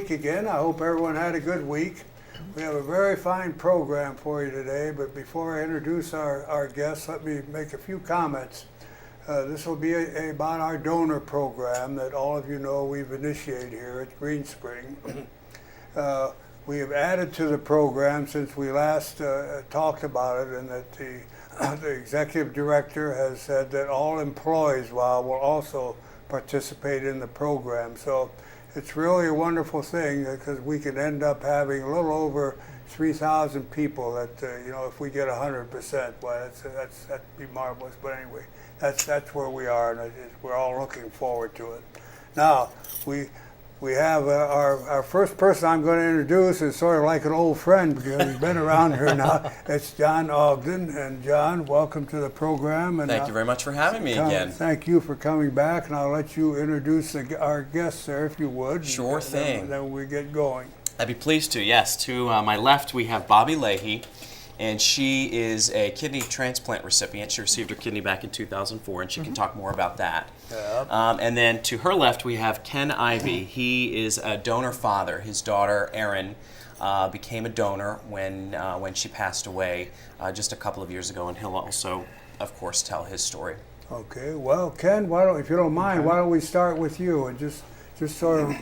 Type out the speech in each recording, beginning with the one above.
week again. I hope everyone had a good week. We have a very fine program for you today, but before I introduce our guests, let me make a few comments. This will be about our donor program that all of you know we've initiated here at Green Spring. We have added to the program since we last talked about it, and that the executive director has said that all employees will also participate in the program. So it's really a wonderful thing because we could end up having a little over 3,000 people that, if we get 100%, well, that'd be marvelous. But anyway, that's where we are, and we're all looking forward to it. Now, we have our first person I'm going to introduce is sort of like an old friend because he's been around here now. It's John Ogden. And John, welcome to the program. And thank you very much for having me again. Thank you for coming back, and I'll let you introduce our guests there if you would. Sure thing. Then we get going. I'd be pleased to, yes. To my left, we have Bobby Leahy, and she is a kidney transplant recipient. She received her kidney back in 2004, and she can talk more about that. Yep. And then to her left, we have Ken Ivey. He is a donor father. His daughter, Erin, became a donor when she passed away just a couple of years ago, and he'll also, of course, tell his story. Okay. Well, Ken, if you don't mind, why don't we start with you and just sort of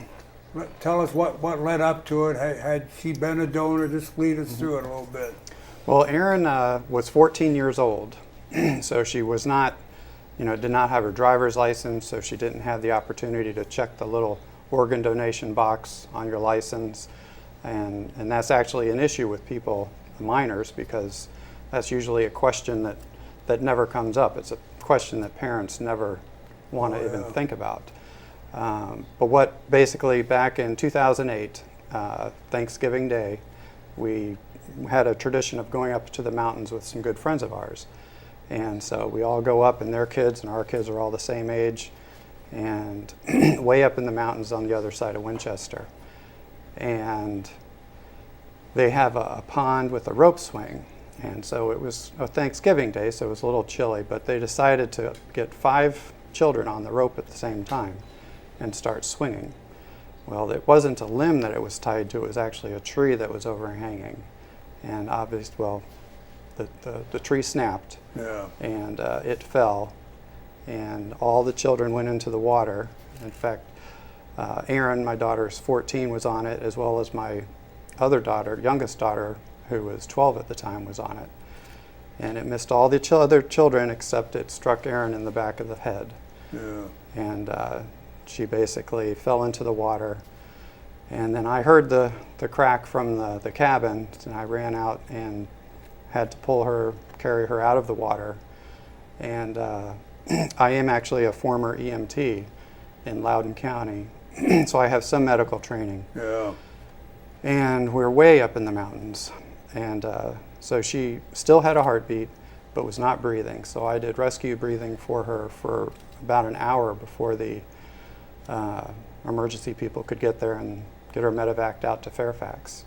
tell us what led up to it. Had she been a donor? Just lead us through it a little bit. Well, Erin was 14 years old, so she was not, did not have her driver's license, so she didn't have the opportunity to check the little organ donation box on your license, and that's actually an issue with people, minors, because that's usually a question that never comes up. It's a question that parents never want to even think about. But what basically back in 2008, Thanksgiving Day, we had a tradition of going up to the mountains with some good friends of ours. And so we all go up, and their kids and our kids are all the same age, and way up in the mountains on the other side of Winchester. And they have a pond with a rope swing. And so it was a Thanksgiving Day, so it was a little chilly, but they decided to get 5 children on the rope at the same time and start swinging. Well, it wasn't a limb that it was tied to, it was actually a tree that was overhanging. And obviously, well, the tree snapped, and it fell, and all the children went into the water. In fact, Erin, my daughter's 14, was on it, as well as my other daughter, youngest daughter, who was 12 at the time, was on it. And it missed all the other children except it struck Erin in the back of the head. Yeah. And she basically fell into the water. And then I heard the crack from the cabin, and I ran out and had to carry her out of the water. And I am actually a former EMT in Loudoun County, so I have some medical training. Yeah. And we're way up in the mountains. And so she still had a heartbeat, but was not breathing. So I did rescue breathing for her for about an hour before the emergency people could get there and get her medevaced out to Fairfax.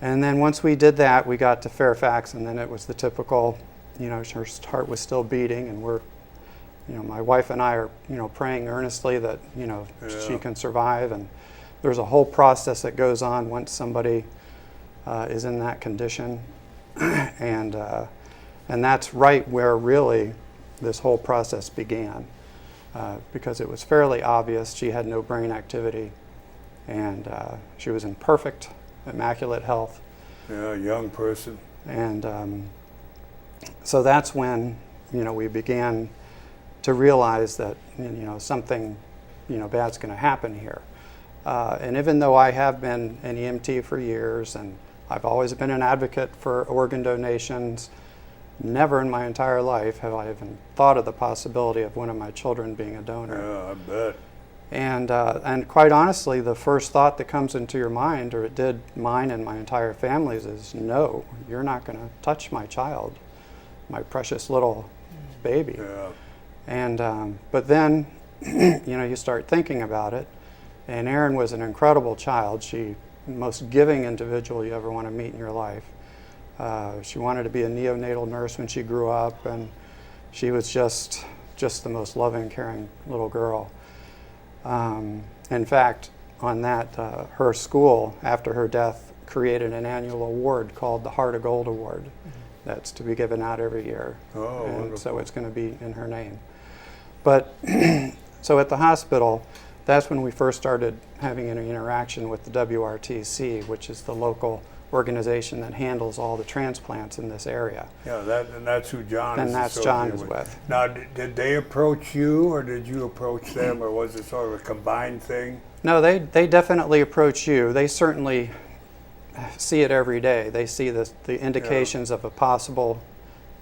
And then once we did that, we got to Fairfax, and then it was the typical, her heart was still beating, and we're, my wife and I are, praying earnestly that, she can survive. And there's a whole process that goes on once somebody is in that condition. And that's right where really this whole process began. Because it was fairly obvious she had no brain activity, and she was in perfect, immaculate health. Yeah, young person. And so that's when, we began to realize that, something, bad's going to happen here. And even though I have been an EMT for years, and I've always been an advocate for organ donations, never in my entire life have I even thought of the possibility of one of my children being a donor. Yeah, I bet. And quite honestly, the first thought that comes into your mind, or it did mine and my entire family's, is no, you're not going to touch my child, my precious little baby. Yeah. And but then, you start thinking about it. And Erin was an incredible child. She the most giving individual you ever want to meet in your life. She wanted to be a neonatal nurse when she grew up, and she was just the most loving, caring little girl. In fact, on that, her school, after her death, created an annual award called the Heart of Gold Award. That's to be given out every year. Oh, and wonderful. so it's going to be in her name. But so at the hospital, that's when we first started having an interaction with the WRTC, which is the local organization that handles all the transplants in this area. Yeah, and that's who John And is that's John associated is with. Now, did they approach you, or did you approach them, or was it sort of a combined thing? No, they definitely approach you. They certainly see it every day. They see the indications of a possible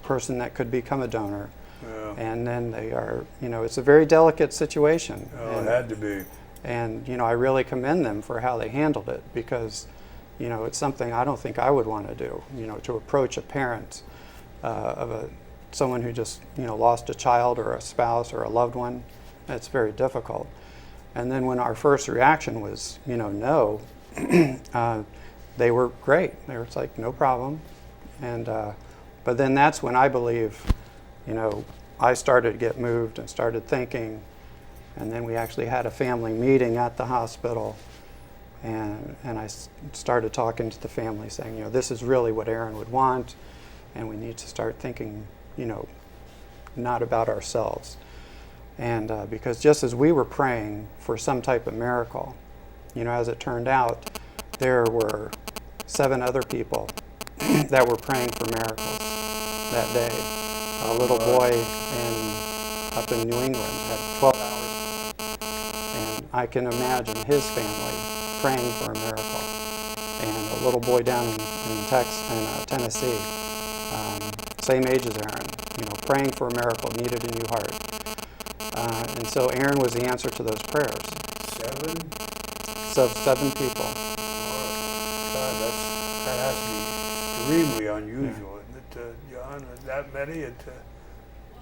person that could become a donor. Yeah. And then they are, it's a very delicate situation. Oh, it had to be. And, I really commend them for how they handled it, because, it's something I don't think I would want to do, to approach a parent of someone who just, lost a child or a spouse or a loved one. It's very difficult. And then when our first reaction was, no, they were great. They were like, no problem. And, but then that's when I believe, I started to get moved and started thinking. And then we actually had a family meeting at the hospital. And I started talking to the family saying, this is really what Aaron would want. And we need to start thinking, not about ourselves. And because just as we were praying for some type of miracle, as it turned out, there were 7 other people that were praying for miracles that day. A little boy up in New England had 12 hours, and I can imagine his family praying for a miracle. And a little boy down in Tennessee, same age as Aaron, praying for a miracle, needed a new heart. And so Aaron was the answer to those prayers. 7? So 7 people. God, that has to be extremely unusual, isn't it, John? That many?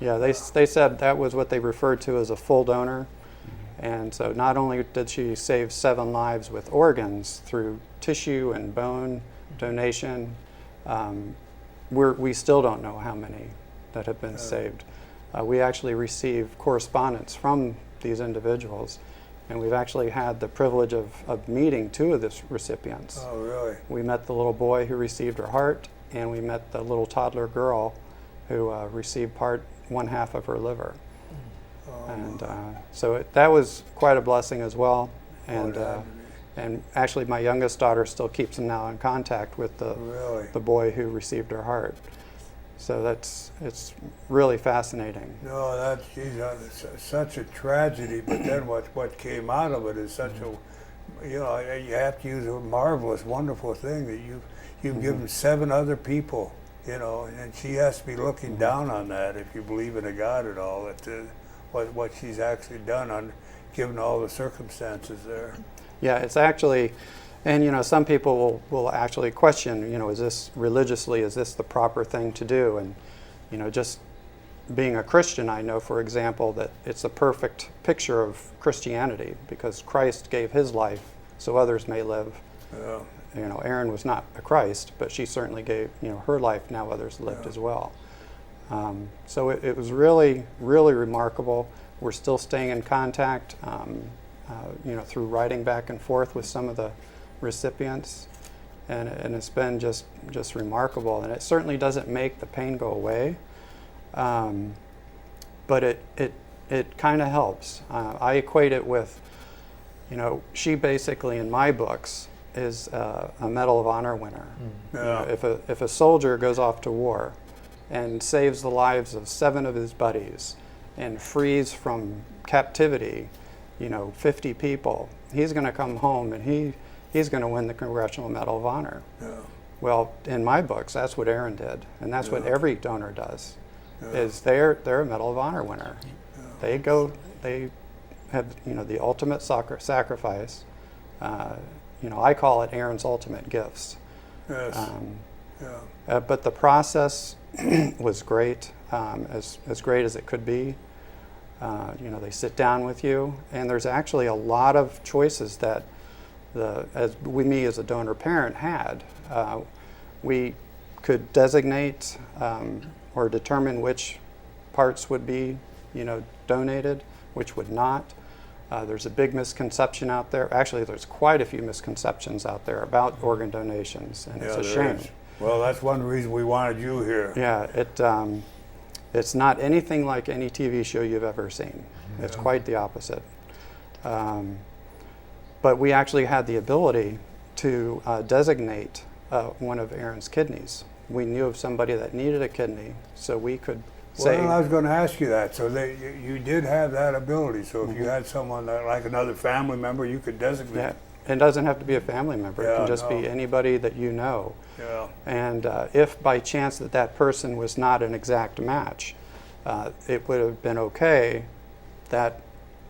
Yeah, they said that was what they referred to as a full donor. And so not only did she save 7 lives with organs through tissue and bone donation, we still don't know how many that have been saved. We actually receive correspondence from these individuals, and we've actually had the privilege of meeting 2 of the recipients. Oh, really? We met the little boy who received her heart, and we met the little toddler girl who received one half of her liver. Oh, And so that was quite a blessing as well. And yeah. and actually, my youngest daughter still keeps now in contact with Really? the boy who received her heart. So it's really fascinating. No, it's such a tragedy, but then what came out of it is such a, you have to use a marvelous, wonderful thing that you've given 7 other people, and she has to be looking down on that, if you believe in a God at all, what she's actually done given all the circumstances there. Yeah, it's actually, and some people will actually question, is this religiously, is this the proper thing to do? And just being a Christian, I know, for example, that it's a perfect picture of Christianity, because Christ gave his life so others may live. Yeah. Erin was not a Christ, but she certainly gave her life, now others lived as well. So it was really, really remarkable. We're still staying in contact, through writing back and forth with some of the recipients, and it's been just remarkable. And it certainly doesn't make the pain go away, but it kind of helps. I equate it with, she basically in my books is a Medal of Honor winner. Yeah. If a soldier goes off to war and saves the lives of 7 of his buddies and frees from captivity, 50 people, he's going to come home and he's going to win the Congressional Medal of Honor. Yeah. Well, in my books, that's what Aaron did, and that's what Yeah. every donor does. Yeah. Is they're a Medal of Honor winner. They have the ultimate sacrifice. I call it Aaron's ultimate gifts. Yes. Yeah. But the process was great, as great as it could be. They sit down with you, and there's actually a lot of choices that me as a donor parent had. We could designate or determine which parts would be, donated, which would not. There's a big misconception out there. Actually, there's quite a few misconceptions out there about organ donations, and it's a shame. Is. Well, that's one reason we wanted you here. Yeah, it's not anything like any TV show you've ever seen. It's quite the opposite. But we actually had the ability to designate one of Aaron's kidneys. We knew of somebody that needed a kidney, so we could say. Well, I was going to ask you that. So you did have that ability. So if you had someone that, like another family member, you could designate. Yeah, it doesn't have to be a family member. It can just be anybody that you know. Yeah. And if by chance that person was not an exact match, it would have been okay that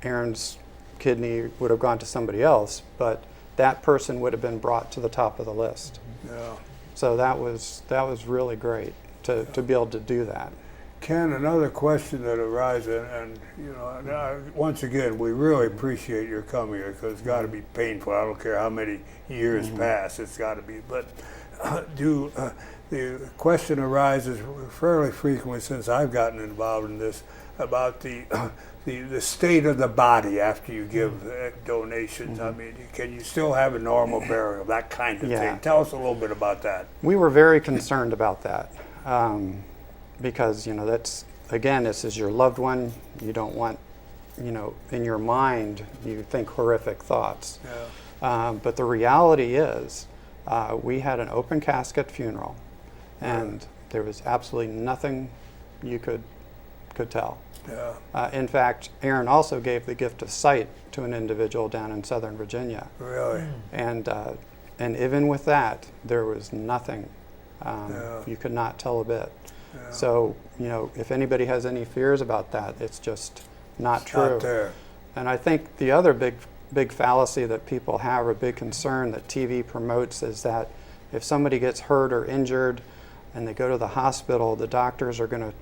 Aaron's kidney would have gone to somebody else, but that person would have been brought to the top of the list. Yeah. So that was really great to be able to do that. Ken, another question that arises, and you know, once again, we really appreciate your coming here because it's got to be painful. I don't care how many years pass, it's got to be. But the question arises fairly frequently since I've gotten involved in this about the state of the body after you give donations. I mean, can you still have a normal burial, that kind of thing? Tell us a little bit about that. We were very concerned about that because, you know, that's, again, this is your loved one. You don't want, you know, in your mind, you think horrific thoughts. Yeah. But the reality is we had an open casket funeral, and there was absolutely nothing you could tell. Yeah. In fact, Aaron also gave the gift of sight to an individual down in Southern Virginia. Really? And even with that, there was nothing. You could not tell a bit. Yeah. So, you know, if anybody has any fears about that, it's just not true. Not there. And I think the other big fallacy that people have, or big concern that TV promotes, is that if somebody gets hurt or injured and they go to the hospital, the doctors are going to,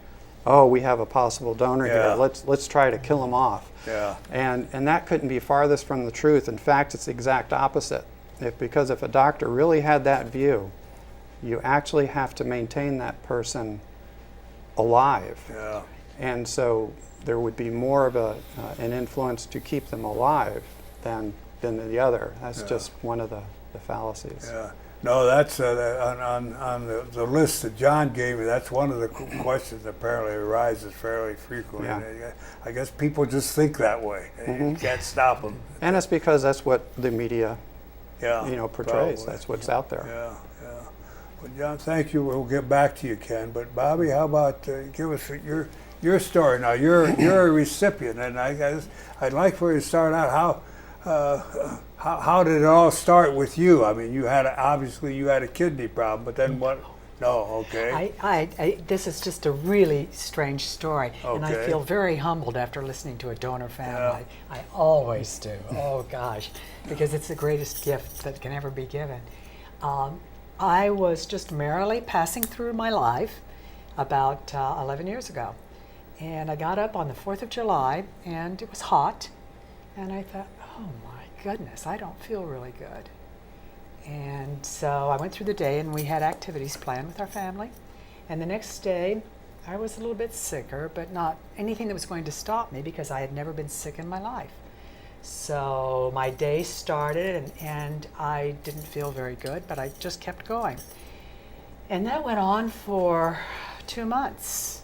oh, we have a possible donor here. Let's try to kill him off. Yeah. And that couldn't be farthest from the truth. In fact, it's the exact opposite. Because if a doctor really had that view, you actually have to maintain that person alive. Yeah. And so there would be more of an influence to keep them alive than the other. That's just one of the fallacies. Yeah. No, that's on the list that John gave me. That's one of the questions that apparently arises fairly frequently. Yeah. I guess people just think that way. You can't stop them. And it's because that's what the media, Yeah. you know, portrays. Probably. That's what's out there. Yeah. Yeah. Well, John, thank you. We'll get back to you, Ken. But Bobby, how about give us your story now? You're a recipient, and I guess I'd like for you to start out how did it all start with you? I mean, obviously you had a kidney problem, but then what? No, okay. This is just a really strange story, and I Okay. feel very humbled after listening to a donor family. I always do. Oh gosh, because it's the greatest gift that can ever be given. I was just merrily passing through my life about 11 years ago, and I got up on the 4th of July, and it was hot, and I thought, oh my goodness, I don't feel really good. And so I went through the day, and we had activities planned with our family. And the next day, I was a little bit sicker, but not anything that was going to stop me because I had never been sick in my life. So my day started, and I didn't feel very good, but I just kept going. And that went on for 2 months.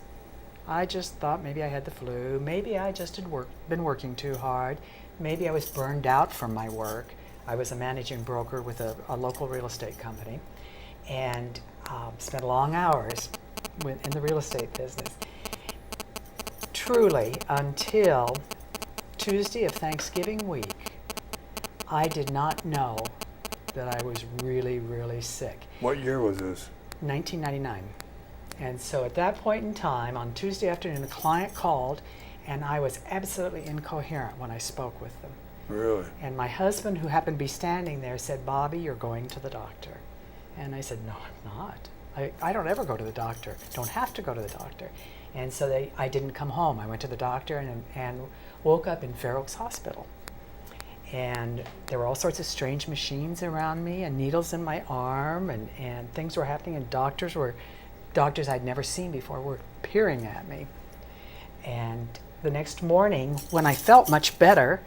I just thought maybe I had the flu, maybe I just had been working too hard, maybe I was burned out from my work. I was a managing broker with a local real estate company, and spent long hours in the real estate business. Truly, until Tuesday of Thanksgiving week, I did not know that I was really, really sick. What year was this? 1999. And so at that point in time, on Tuesday afternoon, a client called, and I was absolutely incoherent when I spoke with them. Really? And my husband, who happened to be standing there, said, "Bobby, you're going to the doctor." And I said, "No, I'm not. I don't ever go to the doctor. Don't have to go to the doctor." And so I didn't come home. I went to the doctor and woke up in Fair Oaks Hospital. And there were all sorts of strange machines around me and needles in my arm, and things were happening, and doctors I'd never seen before were peering at me. And the next morning, when I felt much better,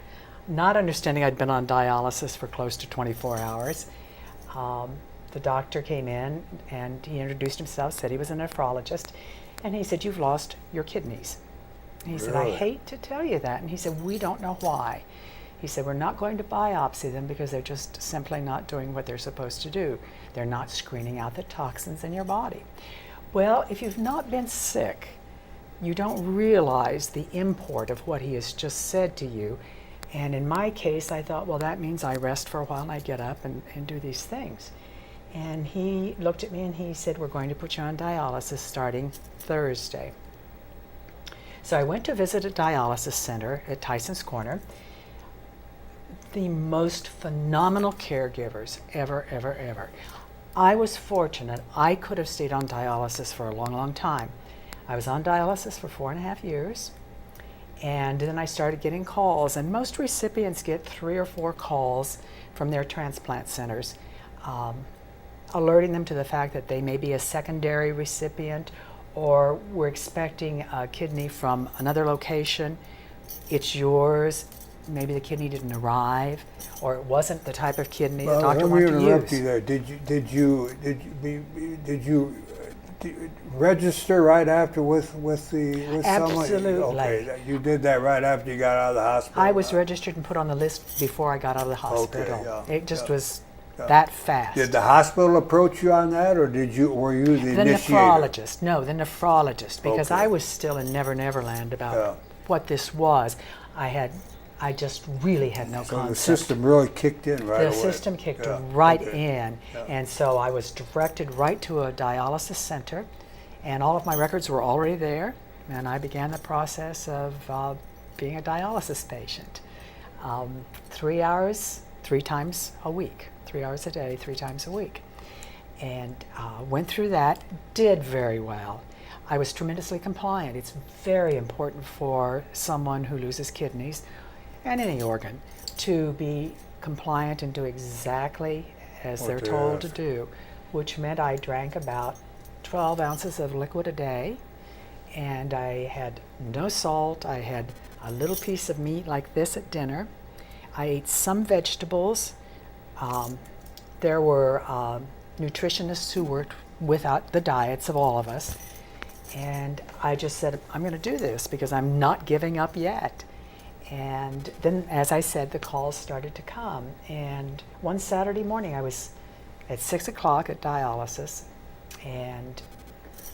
not understanding I'd been on dialysis for close to 24 hours, the doctor came in and he introduced himself, said he was a nephrologist, and he said, "You've lost your kidneys." And he said, "I Really? hate to tell you that." And he said, "We don't know why." He said, "We're not going to biopsy them because they're just simply not doing what they're supposed to do. They're not screening out the toxins in your body." Well, if you've not been sick, you don't realize the import of what he has just said to you. And in my case, I thought, well, that means I rest for a while and I get up and do these things. And he looked at me and he said, "We're going to put you on dialysis starting Thursday." So I went to visit a dialysis center at Tyson's Corner. The most phenomenal caregivers ever, ever, ever. I was fortunate. I could have stayed on dialysis for a long, long time. I was on dialysis for 4.5 years, and then I started getting calls, and most recipients get 3 or 4 calls from their transplant centers, alerting them to the fact that they may be a secondary recipient, or we're expecting a kidney from another location. It's yours. Maybe the kidney didn't arrive, or it wasn't the type of kidney the doctor wanted to Let me interrupt use. you there. Did you register right after with someone? Absolutely. Okay, you did that right after you got out of the hospital. I was registered and put on the list before I got out of the hospital. yeah, It just yeah, was yeah. that fast. Did the hospital approach you on that, or were you the The initiator? nephrologist. No, the nephrologist, because Okay. I was still in Never Never Land about Yeah. what this was. I just really had no So concept. the system really kicked in right The away. system kicked Yeah, right okay. in, Yeah. and so I was directed right to a dialysis center, and all of my records were already there, and I began the process of being a dialysis patient. 3 hours, 3 times a week, 3 hours a day, 3 times a week, and went through that, did very well. I was tremendously compliant. It's very important for someone who loses kidneys and any organ to be compliant and do exactly as What they're they told to ask. do, which meant I drank about 12 ounces of liquid a day, and I had no salt. I had a little piece of meat like this at dinner. I ate some vegetables. There were nutritionists who worked without the diets of all of us, and I just said, I'm going to do this because I'm not giving up yet. And then, as I said, the calls started to come. And one Saturday morning, I was at 6 o'clock at dialysis, and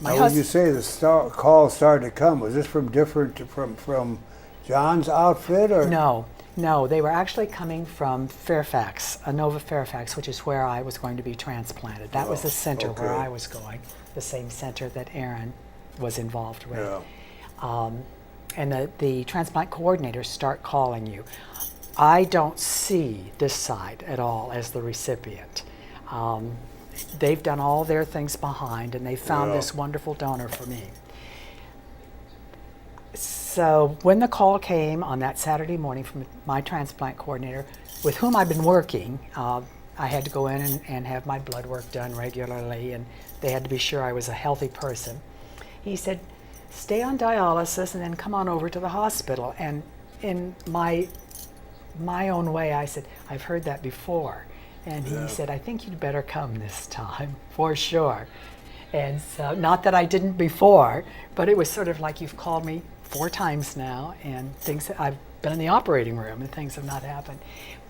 my Now, when you husband. say calls started to come, was this from John's outfit, or? No, they were actually coming from Fairfax, Nova Fairfax, which is where I was going to be transplanted. That was the center where okay. I was going, the same center that Aaron was involved with. Yeah. And the transplant coordinators start calling you. I don't see this side at all as the recipient. They've done all their things behind, and they found Yeah. this wonderful donor for me. So when the call came on that Saturday morning from my transplant coordinator, with whom I've been working, I had to go in and have my blood work done regularly, and they had to be sure I was a healthy person. He said, "Stay on dialysis and then come on over to the hospital." And in my own way, I said, "I've heard that before." And he said, "I think you'd better come this time, for sure." And so, not that I didn't before, but it was sort of like, you've called me 4 times now, and I've been in the operating room and things have not happened.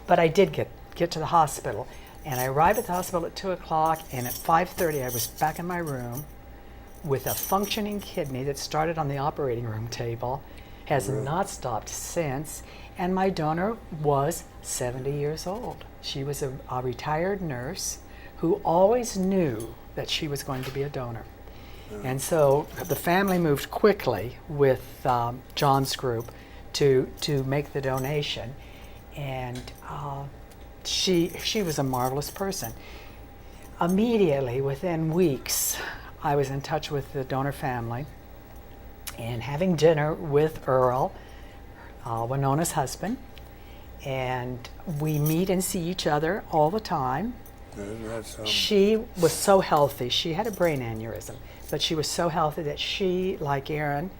But I did get to the hospital, and I arrived at the hospital at 2 o'clock, and at 5:30 I was back in my room with a functioning kidney that started on the operating room table, has not stopped since, and my donor was 70 years old. She was a retired nurse who always knew that she was going to be a donor. And so the family moved quickly with John's group to make the donation, and she was a marvelous person. Immediately, within weeks, I was in touch with the donor family and having dinner with Earl, Winona's husband, and we meet and see each other all the time. She was so healthy. She had a brain aneurysm, but she was so healthy that she, like Aaron,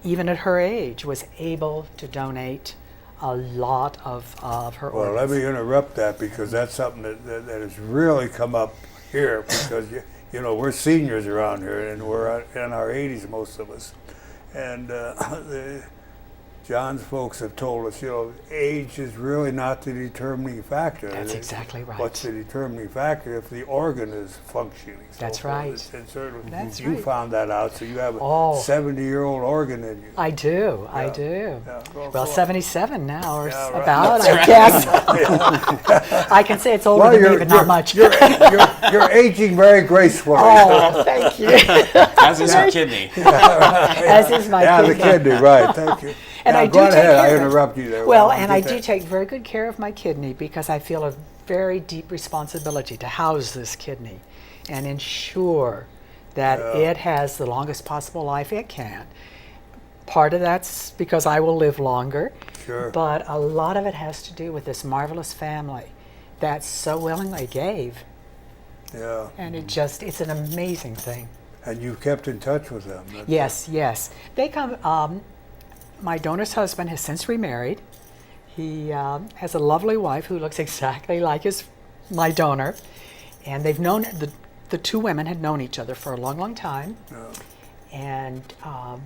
even at her age, was able to donate a lot of her Well, let organs. me interrupt that because that's something that has really come up here because, you know, we're seniors around here and we're in our 80s, most of us. And John's folks have told us, you know, age is really not the determining factor. That's exactly right. What's the determining factor if the organ is functioning? That's right. And certainly That's you right. found that out, so you have a Oh. 70-year-old organ in you. I do, I Yeah. do. Yeah, Well, 77 now, or Yeah, right. about, That's I guess. I can say it's older Well, than me, but not much. You're aging very gracefully. Oh, thank you. As is your kidney. As is my Yeah, the kidney. kidney, right, thank you. And Now, I go do take ahead, I care of it. interrupt you there. Well, Why don't and you I get do that? take very good care of my kidney because I feel a very deep responsibility to house this kidney and ensure that it has the longest possible life it can. Part of that's because I will live longer, Sure. but a lot of it has to do with this marvelous family that so willingly gave. Yeah, And it's an amazing thing. and you've kept in touch with them. Yes, yes. They come, my donor's husband has since remarried. He has a lovely wife who looks exactly like my donor. And they've known, the two women had known each other for a long, long time. And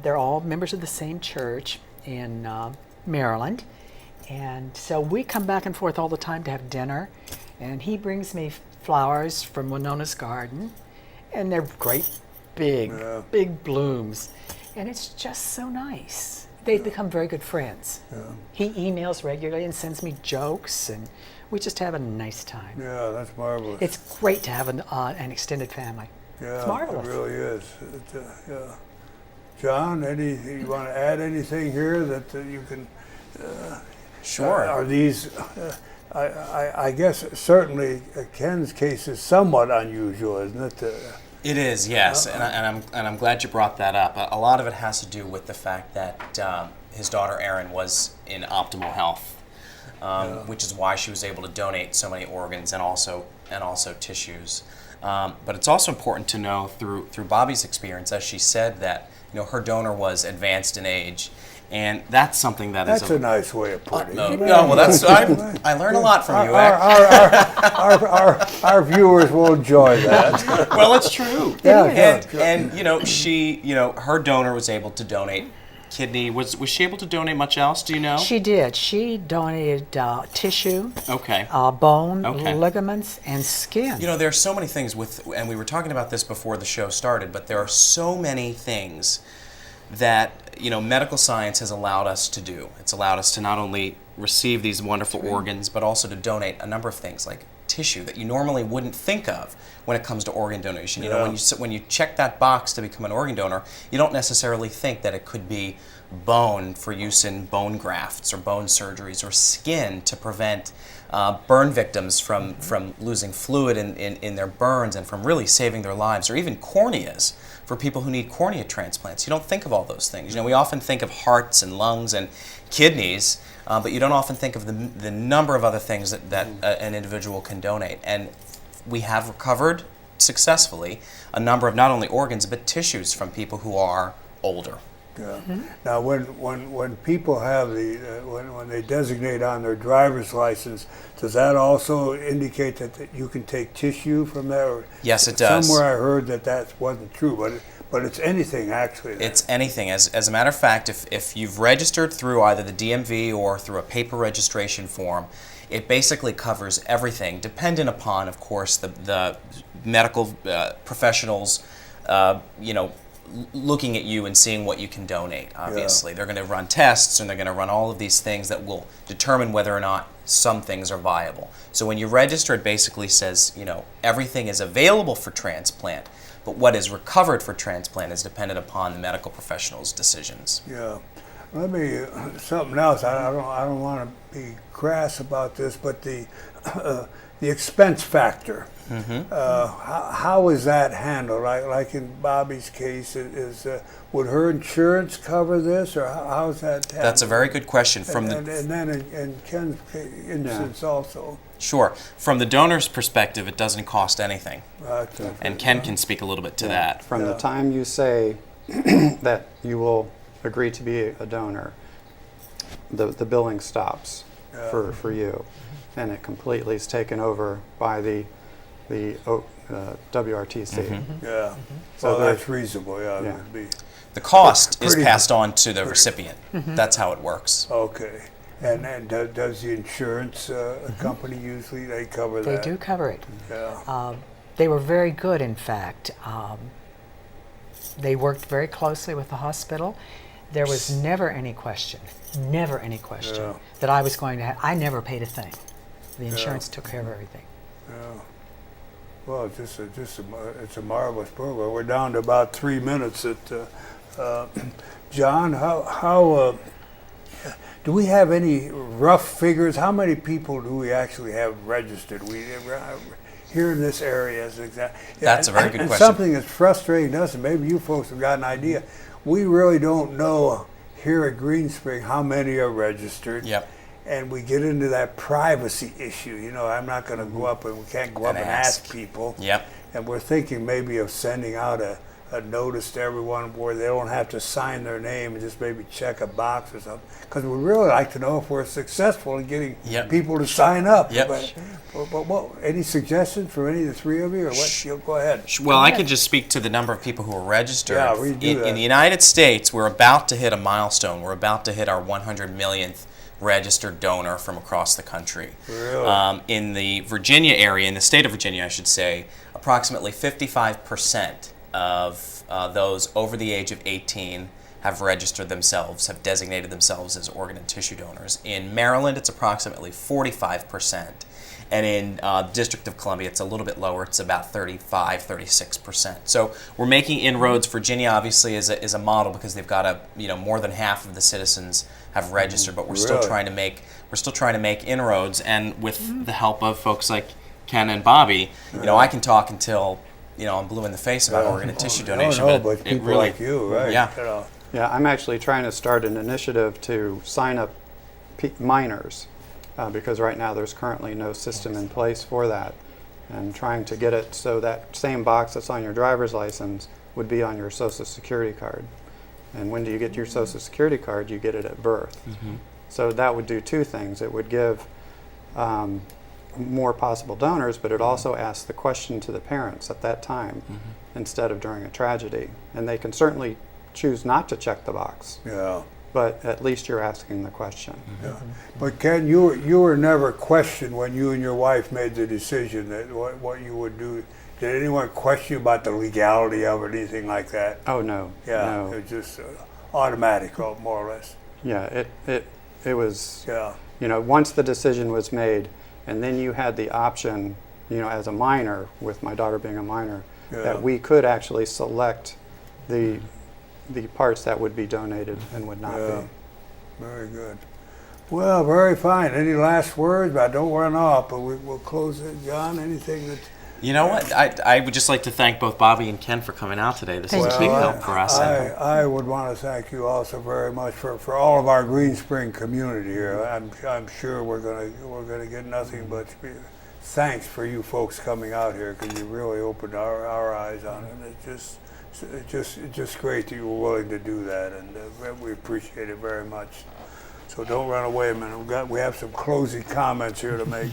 they're all members of the same church in Maryland. And so we come back and forth all the time to have dinner. And he brings me flowers from Winona's garden. And they're great, big blooms. And it's just so nice. They've become very good friends. He emails regularly and sends me jokes, and we just have a nice time. Yeah, that's marvelous. It's great to have an extended family. Yeah, it's marvelous. It really is. Yeah. John, you want to add anything here that you can? Sure. Are these? I guess certainly Ken's case is somewhat unusual, isn't it? It is, yes, and I'm glad you brought that up. A lot of it has to do with the fact that his daughter Erin was in optimal health, which is why she was able to donate so many organs and also tissues. But it's also important to know through Bobby's experience, as she said, that her donor was advanced in age. And that's something That's a nice way of putting it. No, well, I learn a lot from you. Our viewers will enjoy that. Well, it's true. Yeah, and she, her donor was able to donate kidney. Was she able to donate much else? Do you know? She did. She donated tissue, Okay. bone, Okay. ligaments, and skin. There are so many things and we were talking about this before the show started, but there are so many things that medical science has allowed us to do. It's allowed us to not only receive these wonderful organs, but also to donate a number of things like tissue that you normally wouldn't think of when it comes to organ donation. When you check that box to become an organ donor, you don't necessarily think that it could be bone for use in bone grafts or bone surgeries, or skin to prevent burn victims from losing fluid in their burns and from really saving their lives, or even corneas for people who need cornea transplants. You don't think of all those things. We often think of hearts and lungs and kidneys, but you don't often think of the number of other things that an individual can donate. And we have recovered successfully a number of not only organs but tissues from people who are older. Yeah. Now, when people have when they designate on their driver's license, does that also indicate that you can take tissue from that? Or Yes, it does. Somewhere I heard that wasn't true, but it's anything actually. It's anything. As a matter of fact, if you've registered through either the DMV or through a paper registration form, it basically covers everything, dependent upon, of course, the medical professionals, looking at you and seeing what you can donate. Obviously, they're going to run tests and they're going to run all of these things that will determine whether or not some things are viable. So when you register, it basically says, everything is available for transplant, but what is recovered for transplant is dependent upon the medical professional's decisions. Yeah. Let me something else. I don't want to be crass about this, but the expense factor. Mm-hmm. How is that handled? Like in Bobby's case, would her insurance cover this, or how's that handled? That's a very good question. And then in Ken's instance also. Sure. From the donor's perspective, it doesn't cost anything. Okay. And Ken can speak a little bit to that. From the time you say that you will agree to be a donor, the billing stops Yeah. for you, and it completely is taken over by the WRTC. Yeah. So Well, there- that's reasonable, yeah. Yeah. It'd be, The cost is Pretty- passed on to the recipient. That's how it works. okay. And does the insurance company usually, they cover They that? do cover it. Yeah. They were very good, in fact. They worked very closely with the hospital. There was never any question Yeah. that I was going to have. I never paid a thing. The insurance took care of everything. Yeah. Well, it's a marvelous program. We're down to about 3 minutes. John, how do we have any rough figures? How many people do we actually have registered? Here in this area, as exact. That's a very good and question. Something that's frustrating to us, and maybe you folks have got an idea. We really don't know here at Green Spring how many are registered. Yep. And we get into that privacy issue. You know, I'm not going to go up and we can't go up and ask people. Yep. And we're thinking maybe of sending out a notice to everyone where they don't have to sign their name and just maybe check a box or something. Because we really like to know if we're successful in getting Yep. people to sign up. Yep. But what, any suggestions from any of the three of you? Or what? Go ahead. Well, I can just speak to the number of people who are registered. Yeah, we do that. In the United States, we're about to hit a milestone. We're about to hit our 100 millionth registered donor from across the country. Really? In the Virginia area, in the state of Virginia, I should say, approximately 55% of those over the age of 18 have registered themselves, have designated themselves as organ and tissue donors. In Maryland, it's approximately 45%. And in District of Columbia, it's a little bit lower. It's about 36%. So we're making inroads. Virginia, obviously, is a model because they've got more than half of the citizens have registered, but we're still Really? trying to make inroads. And with the help of folks like Ken and Bobby, I can talk until I'm blue in the face about organ and tissue donation. No, but but it people really, like you, right? Yeah. You know. Yeah, I'm actually trying to start an initiative to sign up minors because right now there's currently no system in place for that, and trying to get it so that same box that's on your driver's license would be on your Social Security card. And when do you get your Social Security card? You get it at birth. So that would do two things. It would give more possible donors, but it also asks the question to the parents at that time instead of during a tragedy. And they can certainly choose not to check the box, Yeah. but at least you're asking the question. Yeah. But Ken, you were never questioned when you and your wife made the decision that what you would do. Did anyone question you about the legality of it, anything like that? Oh, no. Yeah, No. it was just automatic, more or less. Yeah, it was, Yeah. once the decision was made, and then you had the option, as a minor, with my daughter being a minor, Yeah. that we could actually select the parts that would be donated and would not Yeah. be. Very good. Well, very fine. Any last words? But don't run off, but we'll close it. John, anything that... You know what? I would just like to thank both Bobby and Ken for coming out today. This is a big help for us. I would want to thank you also very much for all of our Green Spring community here. I'm sure we're gonna get nothing but thanks for you folks coming out here, because you really opened our eyes on it. It's just great that you were willing to do that, and we appreciate it very much. So don't run away a minute. We have some closing comments here to make.